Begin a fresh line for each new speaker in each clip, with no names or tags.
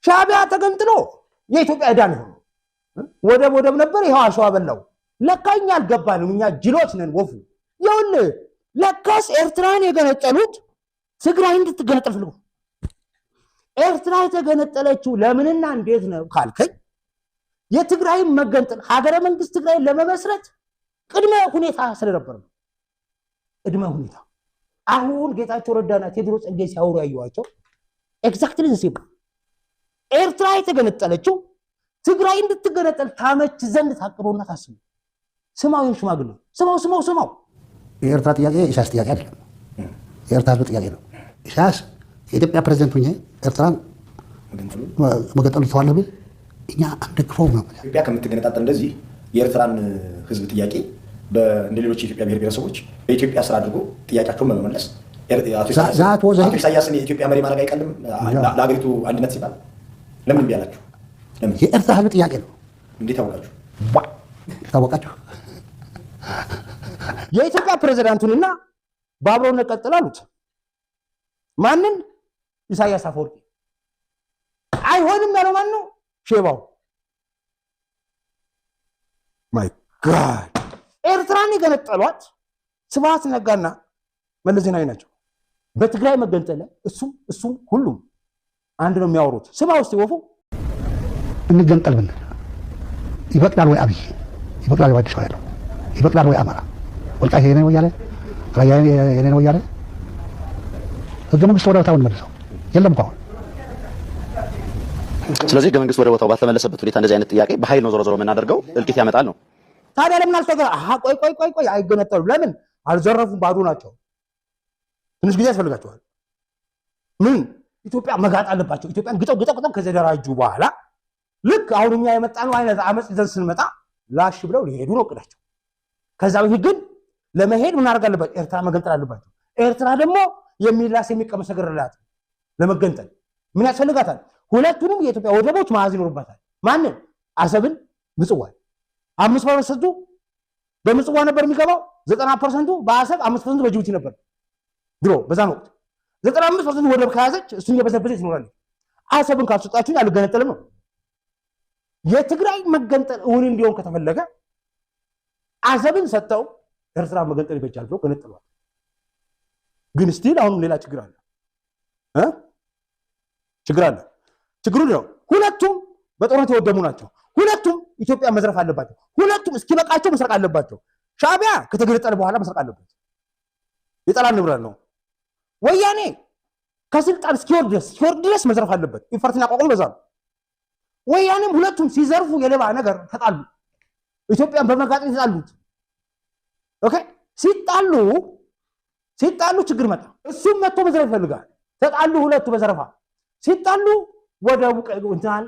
ሻዕቢያ ተገንጥሎ የኢትዮጵያ ዕዳ ነው ወደብ ነበር ይሄው አሸዋ በላው ለካኛ አልገባንም እኛ ጅሎች ነን ወፉ ይኸውልህ ለካስ ኤርትራን የገነጠሉት ትግራይ እንድትገነጠል ፈልጉ ኤርትራ የተገነጠለችው ለምንና እንዴት ነው ካልከኝ የትግራይ መገንጠል ሀገረ መንግስት ትግራይ ለመመስረት ቅድመ ሁኔታ ስለነበር ነው ቅድመ ሁኔታ አሁን ጌታቸው ረዳና ቴዎድሮስ ጸጋዬ ሲያወሩ ያዩዋቸው ኤግዛክትሊ ዘ ሴም ኤርትራ የተገነጠለችው ትግራይ እንድትገነጠል ታመች ዘንድ ታቅዶና ታስቡ ስማውን ሽማግሌ ስማው
የኤርትራ ጥያቄ ኢሳያስ ጥያቄ አይደለም የኤርትራ ህዝብ ጥያቄ ነው ኢሳያስ የኢትዮጵያ ፕሬዝዳንት ሆኜ ኤርትራን መገንጠሉ ተዋለ ብል እኛ አንደግፈውም ነው
ኢትዮጵያ ከምትገነጣጠል እንደዚህ የኤርትራን ህዝብ ጥያቄ እንደ ሌሎች የኢትዮጵያ ብሔር ብሔረሰቦች በኢትዮጵያ ስራ አድርጎ ጥያቄያቸውን መመለስ አቶ ኢሳያስን የኢትዮጵያ መሪ ማድረግ አይቀልም ለሀገሪቱ አንድነት ሲባል ለምን ቢያላችሁ
የኤርትራ ህዝብ ጥያቄ ነው
እንዴት አወቃችሁ
ታወቃችሁ
የኢትዮጵያ ፕሬዝዳንቱንና በአብሮነት ቀጥላሉት ማንን ኢሳያስ አፈወርቂ አይሆንም ያለው ማን ነው ሼባው ማይ ጋድ ኤርትራን የገነጠሏት ስብሃት ነጋና መለስ ዜናዊ ናቸው በትግራይ መገንጠለ እሱም ሁሉም አንድ ነው የሚያወሩት ስማ ውስጥ ወፉ
እንገንጠል ብን ይበቅላል ወይ አብይ ይበቅላል ወይ አዲስ አበባ ይበቅላል ወይ አማራ ወልቃይት የኔ ነው እያለ ራያ የኔ ነው እያለ ህገ መንግስት ወደ ቦታው መልሰው የለም እኮ
ስለዚህ ህገ መንግስት ወደ ቦታው ባልተመለሰበት ሁኔታ እንደዚህ አይነት ጥያቄ በኃይል ነው ዞሮ የምናደርገው እልቂት ያመጣል ነው
ታዲያ ለምን አልተገራ ቆይ አይገነጠሉ ለምን አልዘረፉም ባዶ ናቸው ትንሽ ጊዜ ያስፈልጋቸዋል ምን ኢትዮጵያ መጋጥ አለባቸው ኢትዮጵያን ግጠው ከዘደራጁ በኋላ ልክ አሁን እኛ የመጣነው አይነት አመጽ ይዘን ስንመጣ ላሽ ብለው ሊሄዱ ነው እቅዳቸው ከዛ በፊት ግን ለመሄድ ምን አድርግ አለባቸው ኤርትራ መገንጠል አለባቸው ኤርትራ ደግሞ የሚላስ የሚቀመስ ነገር አላት ለመገንጠል ምን ያስፈልጋታል ሁለቱንም የኢትዮጵያ ወደቦች ማዝ ይኖርባታል ማንን አሰብን ምጽዋን 5% በምጽዋ ነበር የሚገባው 90% በአሰብ 5% በጅቡቲ ነበር ድሮ በዛን ወቅት 95% ወደብ ከያዘች እሱን የበዘበዘች ይኖራል አሰብን ካስወጣችሁ ያልገነጠለም ነው የትግራይ መገንጠል እውን እንዲሆን ከተፈለገ አሰብን ሰጠው ኤርትራ መገንጠል ይበጃል ብሎ ገነጠሏል ግን ስቲል አሁን ሌላ ችግር አለ ችግሩ ነው ሁለቱም በጦርነት የወደሙ ናቸው ሁለቱም ኢትዮጵያ መዝረፍ አለባቸው ሁለቱም እስኪበቃቸው መስረቅ አለባቸው ሻዕቢያ ከተገነጠለ በኋላ መስረቅ አለበት የጠላት ንብረት ነው ወያኔ ከስልጣን እስኪወርድ ድረስ መዝረፍ አለበት ኢንፈርትና ቋቋም በዛው ወያኔም ሁለቱም ሲዘርፉ የሌባ ነገር ተጣሉ ኢትዮጵያን በመጋጠም ተጣሉት ኦኬ ሲጣሉ ችግር መጣ እሱም መጥቶ መዝረፍ ይፈልጋል ተጣሉ ሁለቱ በዘረፋ ሲጣሉ ወደ እንታል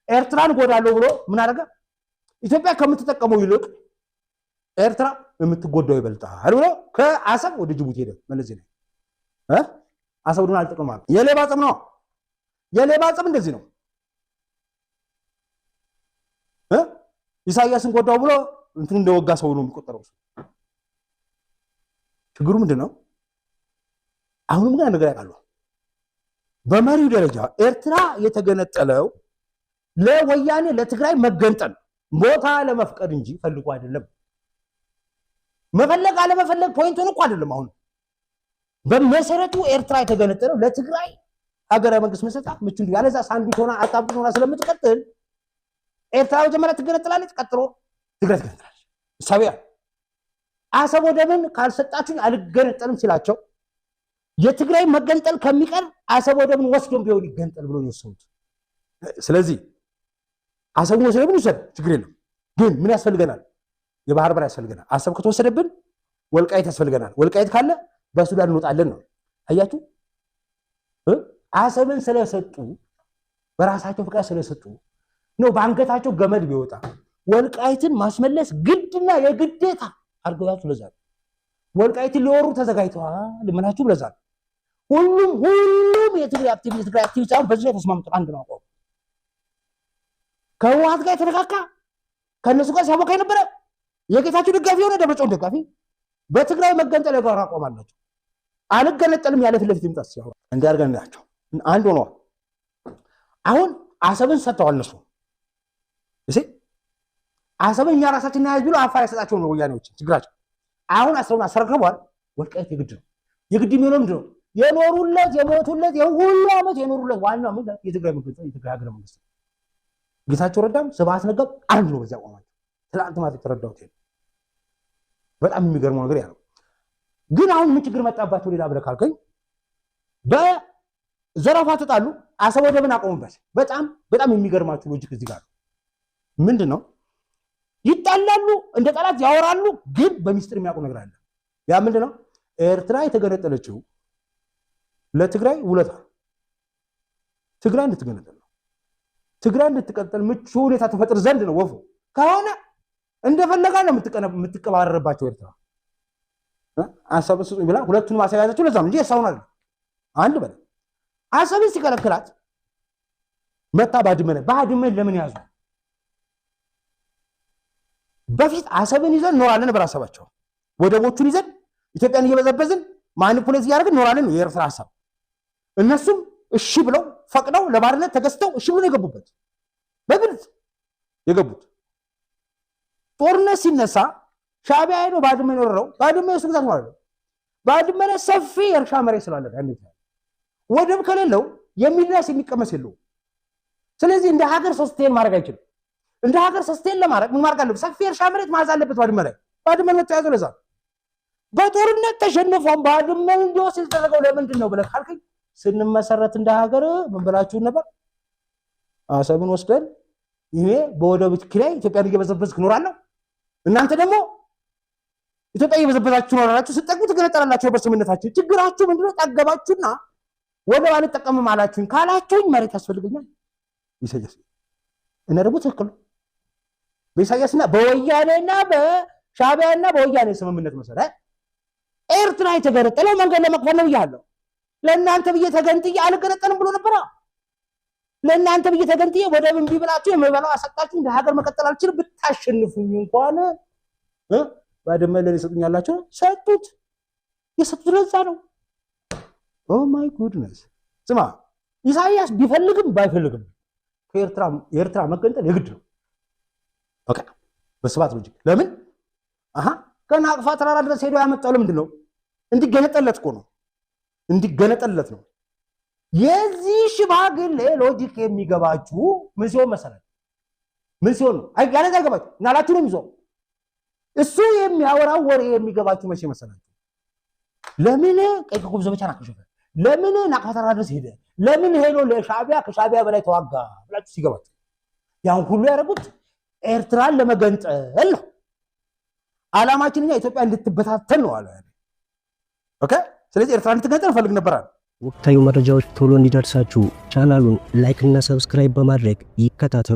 ኤርትራን ጎዳለው ብሎ ምን አደረገ ኢትዮጵያ ከምትጠቀመው ይልቅ ኤርትራ የምትጎዳው ይበልጣል ብሎ ከአሰብ ወደ ጅቡቲ ሄደ መለስ ነው አሰብዱን አልጠቀማል የሌባ ጽም ነው የሌባ ጽም እንደዚህ ነው ኢሳያስን ጎዳው ብሎ እንትን እንደወጋ ሰው ነው የሚቆጠረው ችግሩ ምንድነው አሁንም ግን ነገር ያውቃሉ በመሪው ደረጃ ኤርትራ የተገነጠለው ለወያኔ ለትግራይ መገንጠል ቦታ ለመፍቀድ እንጂ ፈልጎ አይደለም መፈለግ አለመፈለግ ፖይንቱን እኮ አይደለም አሁን በመሰረቱ ኤርትራ የተገነጠለው ለትግራይ ሀገረ መንግስት መስጠት ምቹ እንዲ ያለዛ ሳንዱች ሆና አጣብቅ ሆና ስለምትቀጥል ኤርትራ መጀመሪያ ትገነጠላለች ቀጥሎ ትግራይ ትገነጠላለች ሳቢያ አሰብ ወደብን ካልሰጣችሁ አልገነጠልም ሲላቸው የትግራይ መገንጠል ከሚቀር አሰብ ወደብን ወስዶም ቢሆን ይገንጠል ብሎ ነው የወሰኑት ስለዚህ አሰብ ወደብን ወሰድ ችግር የለም ግን ምን ያስፈልገናል የባህር በር ያስፈልገናል አሰብ ከተወሰደብን ወልቃይት ያስፈልገናል ወልቃይት ካለ በሱዳን እንወጣለን ነው አያችሁ አሰብን ስለሰጡ በራሳቸው ፍቃድ ስለሰጡ ነው ባንገታቸው ገመድ ቢወጣ ወልቃይትን ማስመለስ ግድና የግዴታ አርገዋት ለዛ ወልቃይትን ሊወሩ ተዘጋጅተዋል ለምናችሁ ለዛ ሁሉም የትግራይ አክቲቪስት አሁን በዚህ ተስማምተው አንድ ነው አቋም ከህወሓት ጋር የተነካካ ከነሱ ጋር ሲያቦካ የነበረ የጌታቸው ደጋፊ ሆነ ደብረጽዮን ደጋፊ በትግራይ መገንጠል ጋር አቋም አላቸው አልገነጠልም ያለ ፍለፊት ይምጣስ ያው እንዲያርገን ናቸው አንድ ሆኖ አሁን አሰብን ሰጥተዋል እነሱ እሺ አሰብን እኛ ራሳችን ያዝ ብሎ አፋር ያሰጣቸው ነው ወያኔዎች ችግራቸው አሁን አሰብን አስረክበዋል ወልቃይት የግድ ነው የግድ የሚሆነው ምንድነው የኖሩለት የሞቱለት የሁሉ ዓመት የኖሩለት ዋናው ምን የትግራይ መንግስት የትግራይ ሀገረ መንግስት ጌታቸው ረዳም ስብሐት ነጋም አንድ ነው በዚያ ቆማቸው ትላንት ማለት የተረዳሁት በጣም የሚገርመው ነገር ያለው ግን አሁን ምን ችግር መጣባቸው ሌላ ብለህ ካልከኝ በዘረፋ ተጣሉ አሰብ ወደብን አቆሙበት በጣም የሚገርማችሁ ሎጂክ እዚህ ጋር ምንድነው ይጣላሉ እንደ ጠላት ያወራሉ ግን በሚስጥር የሚያውቁ ነገር አለ ያ ምንድነው ኤርትራ የተገነጠለችው ለትግራይ ውለታ ትግራይ እንድትገነጠል ነው ትግራይ እንድትቀጠል ምቹ ሁኔታ ተፈጥር ዘንድ ነው ወፉ ከሆነ እንደፈለጋ ነው የምትቀባረርባቸው ኤርትራ አሰብ ስጡ ይብላ ሁለቱንም አሰያያዛቸው ለዛም እንጂ የሳውን አይደል አንድ በለ አሰብን ሲከለክላት መጣ ባድመን ለምን ያዙ በፊት አሰብን ይዘን ኖራለን በራሳቸው ወደቦቹን ይዘን ኢትዮጵያን እየበዘበዝን ማኒፑሌት ያደርግን ኖራለን ነው የኤርትራ ሐሳብ እነሱም እሺ ብለው ፈቅደው ለባርነት ተገዝተው እሺ ብለው የገቡበት በግልጽ የገቡት ጦርነት ሲነሳ ሻዕቢያ ሄዶ ባድመ ኖረው ባድመ እሱ ግዛት ማለት ነው ባድመ ሰፊ የእርሻ መሬት ስላለ አንዴት ወደብ ከሌለው የሚላስ የሚቀመስ የለው ስለዚህ እንደ ሀገር ሶስቴን ማድረግ አይችልም እንደ ሀገር ሶስቴን ለማድረግ ምን ማድረግ አለበት ሰፊ የእርሻ መሬት ማዝ አለበት ባድመ ነው ተያዘው ለዛ በጦርነት ተሸንፈው ባድመ እንዲወስድ ተደረገው ለምንድን ነው ብለህ ካልከኝ ስንመሰረት እንደ ሀገር ምን ብላችሁ ነበር አሰብን ወስደን ይሄ በወደብ ኪራይ ኢትዮጵያን እየበዘበዝክ ኖራለሁ እናንተ ደግሞ ኢትዮጵያ እየበዘበዛችሁ ኖራላችሁ ስትጠቅሙ ትገነጠላላችሁ በስምነታችሁ ችግራችሁ ምንድነው ጠገባችሁና ወደብ አንጠቀምም አላችሁኝ ካላችሁኝ መሬት ያስፈልገኛል ኢሳያስ እና ደግሞ ትክክል በኢሳያስና በወያኔና በሻዕቢያና በወያኔ ስምምነት መሰረት ኤርትራ የተገነጠለው መንገድ ለመክፈል ነው ይያለው ለእናንተ ብዬ ተገንጥዬ አልገነጠልም ብሎ ነበር ለእናንተ ብዬ ተገንጥዬ ወደብ እምቢ ብላችሁ የመበላው አሰጣችሁ እንደ ሀገር መቀጠል አልችልም ብታሸንፉኝ እንኳን ባድመ ለኔ ሰጡኛላችሁ ሰጡት የሰጡት ለዛ ነው ኦ ማይ ጉድነስ ስማ ኢሳያስ ቢፈልግም ባይፈልግም ከኤርትራ መገንጠል የግድ ነው በቃ በስባት ሎጂክ ለምን ከናቅፋ ተራራ ድረስ ሄዶ ያመጣው ለምንድን ነው እንዲገነጠለት እኮ ነው እንዲገነጠለት ነው የዚህ ሽማግሌ ሎጂክ የሚገባችሁ ምን ሲሆን መሰለህ ምን ሲሆን ነው ያለ ዘገባችሁ ናላችሁ ነው የሚዞ እሱ የሚያወራው ወሬ የሚገባችሁ መቼ መሰላችሁ ለምን ቀይ ኮከብ ዘመቻን አከሸፈ ለምን ናቅፋ ተራራ ድረስ ሄደ ለምን ሄዶ ለሻዕቢያ ከሻዕቢያ በላይ ተዋጋ ብላችሁ ሲገባችሁ ያን ሁሉ ያደረጉት ኤርትራን ለመገንጠል ነው ዓላማችን እኛ ኢትዮጵያ እንድትበታተን ነው አለ ኦኬ ስለዚህ ኤርትራ እንድትገነጠል ፈልግ ነበር
ወቅታዊ መረጃዎች ቶሎ እንዲደርሳችሁ ቻናሉን ላይክ እና ሰብስክራይብ በማድረግ ይከታተሉ